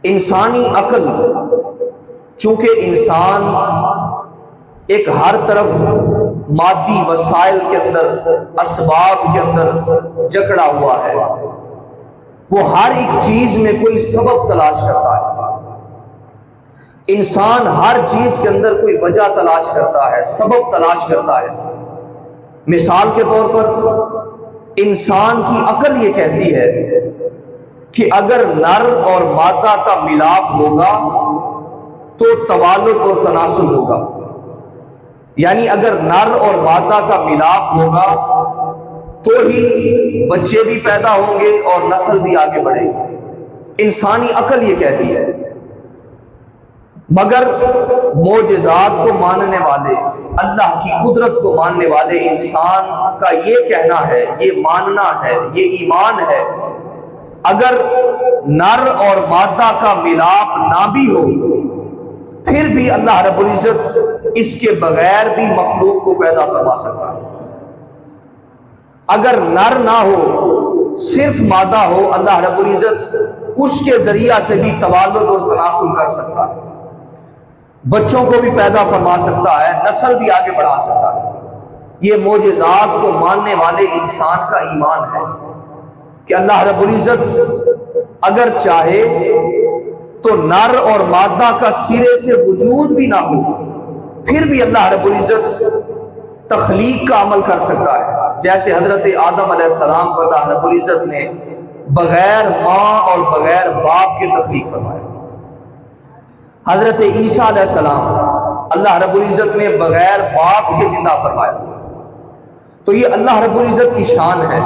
انسانی عقل، چونکہ انسان ایک ہر طرف مادی وسائل کے اندر، اسباب کے اندر جکڑا ہوا ہے، وہ ہر ایک چیز میں کوئی سبب تلاش کرتا ہے۔ انسان ہر چیز کے اندر کوئی وجہ تلاش کرتا ہے، سبب تلاش کرتا ہے۔ مثال کے طور پر انسان کی عقل یہ کہتی ہے کہ اگر نر اور مادہ کا ملاپ ہوگا تو توالد اور تناسل ہوگا، یعنی اگر نر اور مادہ کا ملاپ ہوگا تو ہی بچے بھی پیدا ہوں گے اور نسل بھی آگے بڑھے گی۔ انسانی عقل یہ کہتی ہے، مگر معجزات کو ماننے والے، اللہ کی قدرت کو ماننے والے انسان کا یہ کہنا ہے، یہ ماننا ہے، یہ ایمان ہے، اگر نر اور مادہ کا ملاپ نہ بھی ہو پھر بھی اللہ رب العزت اس کے بغیر بھی مخلوق کو پیدا فرما سکتا ہے۔ اگر نر نہ ہو، صرف مادہ ہو، اللہ رب العزت اس کے ذریعہ سے بھی توالد اور تناسل کر سکتا ہے، بچوں کو بھی پیدا فرما سکتا ہے، نسل بھی آگے بڑھا سکتا ہے۔ یہ معجزات کو ماننے والے انسان کا ایمان ہے کہ اللہ رب العزت اگر چاہے تو نر اور مادہ کا سرے سے وجود بھی نہ ہو پھر بھی اللہ رب العزت تخلیق کا عمل کر سکتا ہے، جیسے حضرت آدم علیہ السلام پر اللہ رب العزت نے بغیر ماں اور بغیر باپ کے تخلیق فرمایا۔ حضرت عیسیٰ علیہ السلام اللہ رب العزت نے بغیر باپ کے زندہ فرمایا۔ تو یہ اللہ رب العزت کی شان ہے۔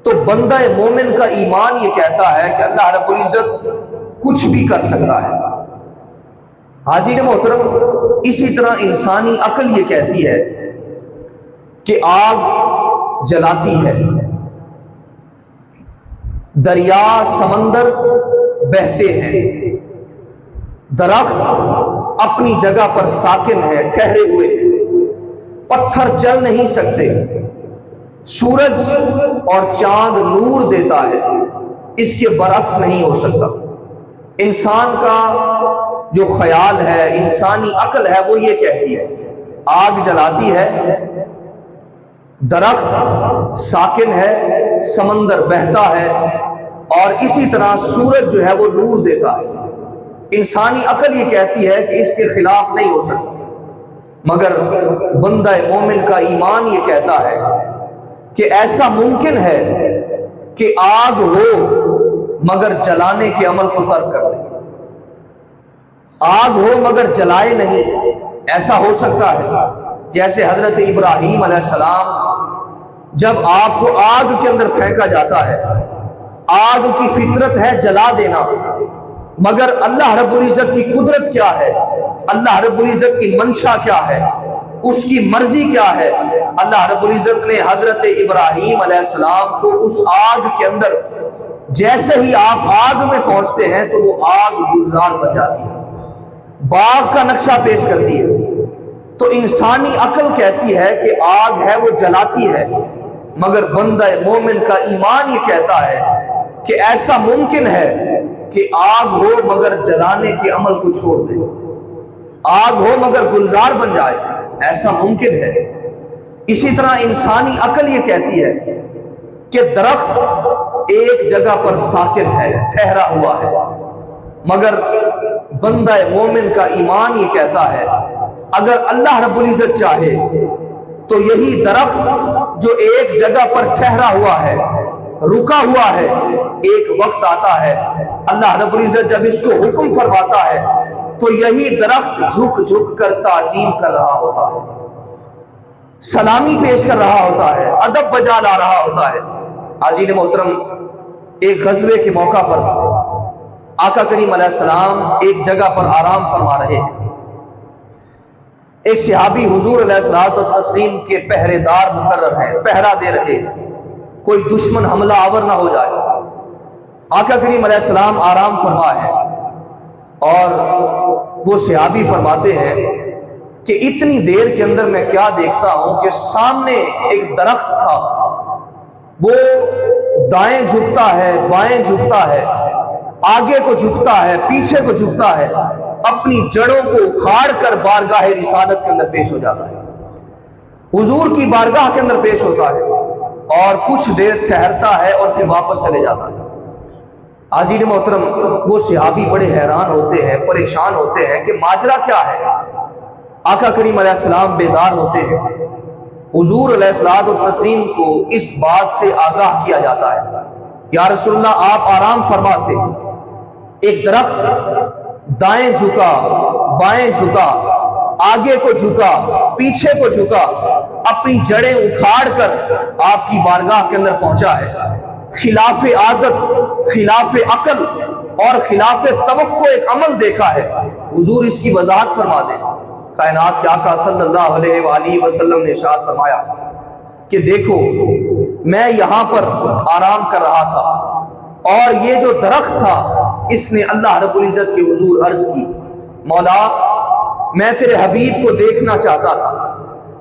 تو بندہ مومن کا ایمان یہ کہتا ہے کہ اللہ رب العزت کچھ بھی کر سکتا ہے۔ حاضرین محترم، اسی طرح انسانی عقل یہ کہتی ہے کہ آگ جلاتی ہے، دریا سمندر بہتے ہیں، درخت اپنی جگہ پر ساکن ہے، ٹھہرے ہوئے ہیں، پتھر چل نہیں سکتے، سورج اور چاند نور دیتا ہے، اس کے برعکس نہیں ہو سکتا۔ انسان کا جو خیال ہے، انسانی عقل ہے، وہ یہ کہتی ہے آگ جلاتی ہے، درخت ساکن ہے، سمندر بہتا ہے، اور اسی طرح سورج جو ہے وہ نور دیتا ہے۔ انسانی عقل یہ کہتی ہے کہ اس کے خلاف نہیں ہو سکتا، مگر بندہ مومن کا ایمان یہ کہتا ہے کہ ایسا ممکن ہے کہ آگ ہو مگر جلانے کے عمل کو ترک کر دے، آگ ہو مگر جلائے نہیں، ایسا ہو سکتا ہے۔ جیسے حضرت ابراہیم علیہ السلام جب آپ کو آگ کے اندر پھینکا جاتا ہے، آگ کی فطرت ہے جلا دینا، مگر اللہ رب العزت کی قدرت کیا ہے، اللہ رب العزت کی منشا کیا ہے، اس کی مرضی کیا ہے، اللہ رب العزت نے حضرت ابراہیم علیہ السلام کو اس آگ کے اندر جیسے ہی آپ آگ میں پہنچتے ہیں تو وہ آگ گلزار بن جاتی ہے، باغ کا نقشہ پیش کرتی ہے۔ تو انسانی عقل کہتی ہے کہ آگ ہے وہ جلاتی ہے، مگر بندہ مومن کا ایمان یہ کہتا ہے کہ ایسا ممکن ہے کہ آگ ہو مگر جلانے کے عمل کو چھوڑ دے، آگ ہو مگر گلزار بن جائے، ایسا ممکن ہے۔ اسی طرح انسانی عقل یہ کہتی ہے کہ درخت ایک جگہ پر ساکن ہے، ٹھہرا ہوا ہے، مگر بندہ مومن کا ایمان یہ کہتا ہے اگر اللہ رب العزت چاہے تو یہی درخت جو ایک جگہ پر ٹھہرا ہوا ہے، رکا ہوا ہے، ایک وقت آتا ہے اللہ رب العزت جب اس کو حکم فرماتا ہے تو یہی درخت جھک جھک کر تعظیم کر رہا ہوتا ہے، سلامی پیش کر رہا ہوتا ہے، ادب بجا لا رہا ہوتا ہے۔ حاضرین محترم، ایک غزوے کے موقع پر آقا کریم علیہ السلام ایک جگہ پر آرام فرما رہے ہیں، ایک صحابی حضور علیہ الصلوۃ والتسلیم کے پہرے دار مقرر ہیں، پہرا دے رہے ہیں، کوئی دشمن حملہ آور نہ ہو جائے۔ آقا کریم علیہ السلام آرام فرما ہے اور وہ صحابی فرماتے ہیں کہ اتنی دیر کے اندر میں کیا دیکھتا ہوں کہ سامنے ایک درخت تھا، وہ دائیں جھکتا ہے، بائیں جھکتا ہے، آگے کو جھکتا ہے، پیچھے کو جھکتا ہے، اپنی جڑوں کو اکھاڑ کر بارگاہ رسالت کے اندر پیش ہو جاتا ہے، حضور کی بارگاہ کے اندر پیش ہوتا ہے اور کچھ دیر ٹھہرتا ہے اور پھر واپس چلے جاتا ہے۔ حاضرین محترم، وہ صحابی بڑے حیران ہوتے ہیں، پریشان ہوتے ہیں کہ ماجرا کیا ہے۔ آقا کریم علیہ السلام بیدار ہوتے ہیں، حضور علیہ الصلوۃ والتسلیم کو اس بات سے آگاہ کیا جاتا ہے، یا رسول اللہ آپ آرام فرما تھے، ایک درخت دائیں جھکا، بائیں جھکا، آگے کو جھکا، پیچھے کو جھکا، اپنی جڑیں اکھاڑ کر آپ کی بارگاہ کے اندر پہنچا ہے، خلاف عادت، خلاف عقل اور خلاف توقع ایک عمل دیکھا ہے۔ حضور اس کی وضاحت فرما دیں۔ کائنات کے آقا صلی اللہ علیہ وآلہ وسلم نے ارشاد فرمایا کہ دیکھو میں یہاں پر آرام کر رہا تھا اور یہ جو درخت تھا اس نے اللہ رب العزت کے حضور عرض کی، مولا میں تیرے حبیب کو دیکھنا چاہتا تھا،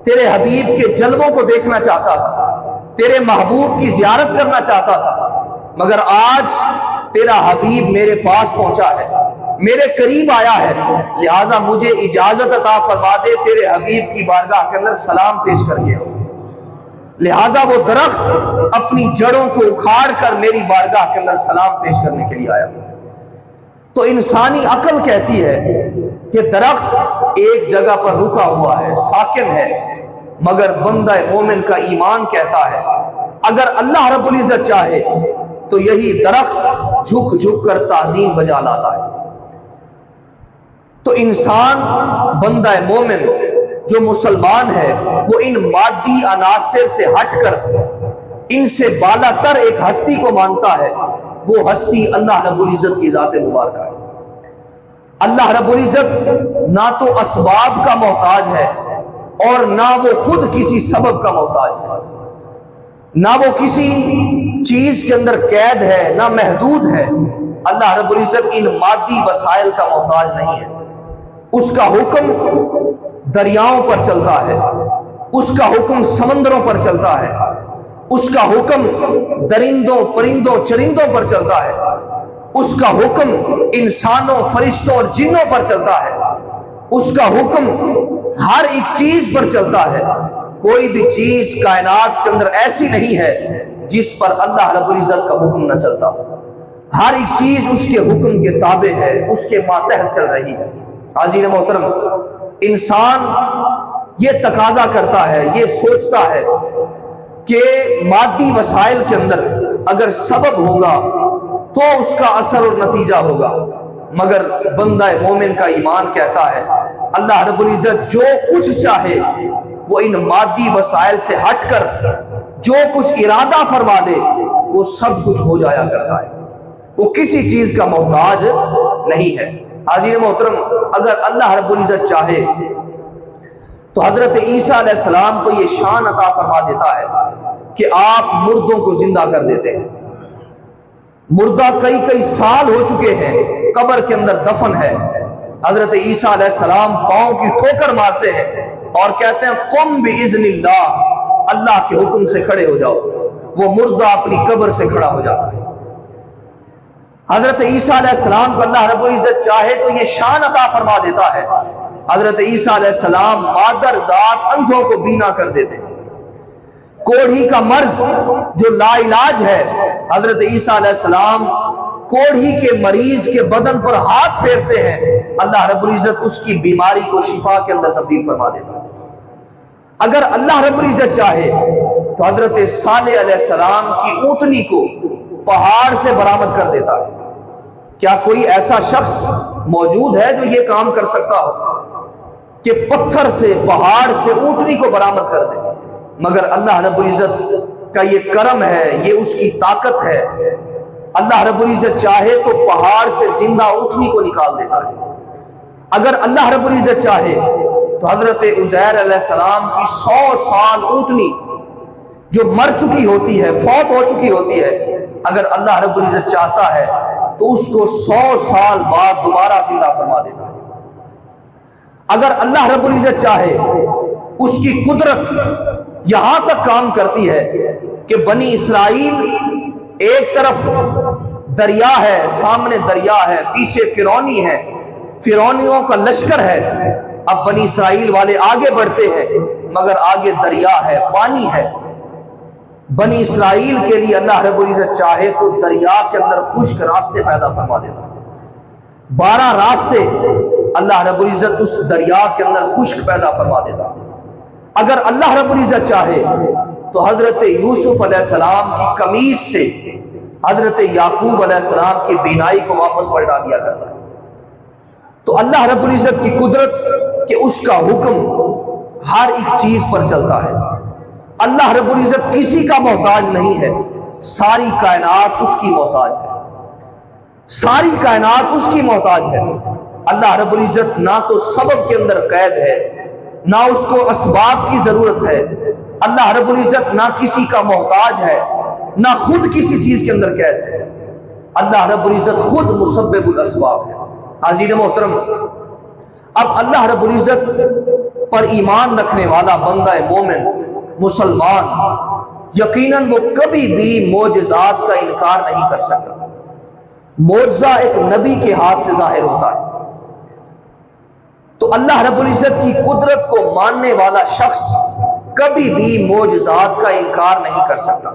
تیرے حبیب کے جلووں کو دیکھنا چاہتا تھا، تیرے محبوب کی زیارت کرنا چاہتا تھا، مگر آج تیرا حبیب میرے پاس پہنچا ہے، میرے قریب آیا ہے، لہٰذا مجھے اجازت عطا فرما دے تیرے حبیب کی بارگاہ کے اندر سلام پیش کر کے آؤں۔ لہٰذا وہ درخت اپنی جڑوں کو اکھاڑ کر میری بارگاہ کے اندر سلام پیش کرنے کے لیے آیا تھا۔ تو انسانی عقل کہتی ہے کہ درخت ایک جگہ پر رکا ہوا ہے، ساکن ہے، مگر بندہ مومن کا ایمان کہتا ہے اگر اللہ رب العزت چاہے تو یہی درخت جھک جھک کر تعظیم بجا لاتا ہے۔ تو انسان بندہ مومن جو مسلمان ہے وہ ان مادی عناصر سے ہٹ کر ان سے بالا تر ایک ہستی کو مانتا ہے، وہ ہستی اللہ رب العزت کی ذات مبارکہ ہے۔ اللہ رب العزت نہ تو اسباب کا محتاج ہے اور نہ وہ خود کسی سبب کا محتاج ہے، نہ وہ کسی چیز کے اندر قید ہے، نہ محدود ہے۔ اللہ رب العزت ان مادی وسائل کا محتاج نہیں ہے۔ اس کا حکم دریاؤں پر چلتا ہے، اس کا حکم سمندروں پر چلتا ہے، اس کا حکم درندوں پرندوں چرندوں پر چلتا ہے، اس کا حکم انسانوں فرشتوں اور جنوں پر چلتا ہے، اس کا حکم ہر ایک چیز پر چلتا ہے۔ کوئی بھی چیز کائنات کے اندر ایسی نہیں ہے جس پر اللہ رب العزت کا حکم نہ چلتا، ہر ایک چیز اس کے حکم کے تابع ہے، اس کے ماتحت چل رہی ہے۔ حاضرین محترم، انسان یہ تقاضا کرتا ہے، یہ سوچتا ہے کہ مادی وسائل کے اندر اگر سبب ہوگا تو اس کا اثر اور نتیجہ ہوگا، مگر بندہ مومن کا ایمان کہتا ہے اللہ رب العزت جو کچھ چاہے وہ ان مادی وسائل سے ہٹ کر جو کچھ ارادہ فرما دے وہ سب کچھ ہو جایا کرتا ہے، وہ کسی چیز کا محتاج نہیں ہے۔ حاضرین محترم، اگر اللہ رب العزت چاہے تو حضرت عیسیٰ علیہ السلام کو یہ شان عطا فرما دیتا ہے کہ آپ مردوں کو زندہ کر دیتے ہیں۔ مردہ کئی سال ہو چکے ہیں، قبر کے اندر دفن ہے، حضرت عیسیٰ علیہ السلام پاؤں کی ٹھوکر مارتے ہیں اور کہتے ہیں قم بإذن اللہ، اللہ کے حکم سے کھڑے ہو جاؤ، وہ مردہ اپنی قبر سے کھڑا ہو جاتا ہے۔ حضرت عیسیٰ علیہ السلام کو اللہ رب العزت چاہے تو یہ شان عطا فرما دیتا ہے، حضرت عیسیٰ علیہ السلام مادر ذات اندھوں کو بینا کر دیتے ہیں۔ کوڑھی کا مرض جو لا علاج ہے، حضرت عیسیٰ علیہ السلام کوڑھی کے مریض کے بدن پر ہاتھ پھیرتے ہیں، اللہ رب العزت اس کی بیماری کو شفا کے اندر تبدیل فرما دیتا ہے۔ اگر اللہ رب العزت چاہے تو حضرت صالح علیہ السلام کی اونٹنی کو پہاڑ سے برآمد کر دیتا ہے۔ کیا کوئی ایسا شخص موجود ہے جو یہ کام کر سکتا ہو کہ پتھر سے پہاڑ سے اونٹنی کو برآمد کر دے؟ مگر اللہ رب العزت کا یہ کرم ہے، یہ اس کی طاقت ہے۔ اللہ رب العزت چاہے تو پہاڑ سے زندہ اونٹنی کو نکال دیتا ہے۔ اگر اللہ رب العزت چاہے تو حضرت عزیر علیہ السلام کی 100 سال اونٹنی جو مر چکی ہوتی ہے، فوت ہو چکی ہوتی ہے، اگر اللہ رب العزت چاہتا ہے تو اس کو 100 سال بعد دوبارہ زندہ فرما دیتا ہے۔ اگر اللہ رب العزت چاہے، اس کی قدرت یہاں تک کام کرتی ہے کہ بنی اسرائیل ایک طرف دریا ہے، سامنے دریا ہے، پیچھے فرعونی ہے، فرعونیوں کا لشکر ہے۔ اب بنی اسرائیل والے آگے بڑھتے ہیں مگر آگے دریا ہے، پانی ہے۔ بنی اسرائیل کے لیے اللہ رب العزت چاہے تو دریا کے اندر خشک راستے پیدا فرما دیتا، 12 راستے اللہ رب العزت اس دریا کے اندر خشک پیدا فرما دیتا۔ اگر اللہ رب العزت چاہے تو حضرت یوسف علیہ السلام کی قمیص سے حضرت یعقوب علیہ السلام کی بینائی کو واپس پلٹا دیا کرتا ہے۔ تو اللہ رب العزت کی قدرت کہ اس کا حکم ہر ایک چیز پر چلتا ہے۔ اللہ رب العزت کسی کا محتاج نہیں ہے، ساری کائنات اس کی محتاج ہے، ساری کائنات اس کی محتاج ہے۔ اللہ رب العزت نہ تو سبب کے اندر قید ہے، نہ اس کو اسباب کی ضرورت ہے۔ اللہ رب العزت نہ کسی کا محتاج ہے، نہ خود کسی چیز کے اندر قید ہے۔ اللہ رب العزت خود مسبب الاسباب ہے۔ حاضرین محترم، اب اللہ رب العزت پر ایمان رکھنے والا بندہ مومن مسلمان یقیناً وہ کبھی بھی معجزات کا انکار نہیں کر سکتا۔ معجزہ ایک نبی کے ہاتھ سے ظاہر ہوتا ہے، تو اللہ رب العزت کی قدرت کو ماننے والا شخص کبھی بھی معجزات کا انکار نہیں کر سکتا۔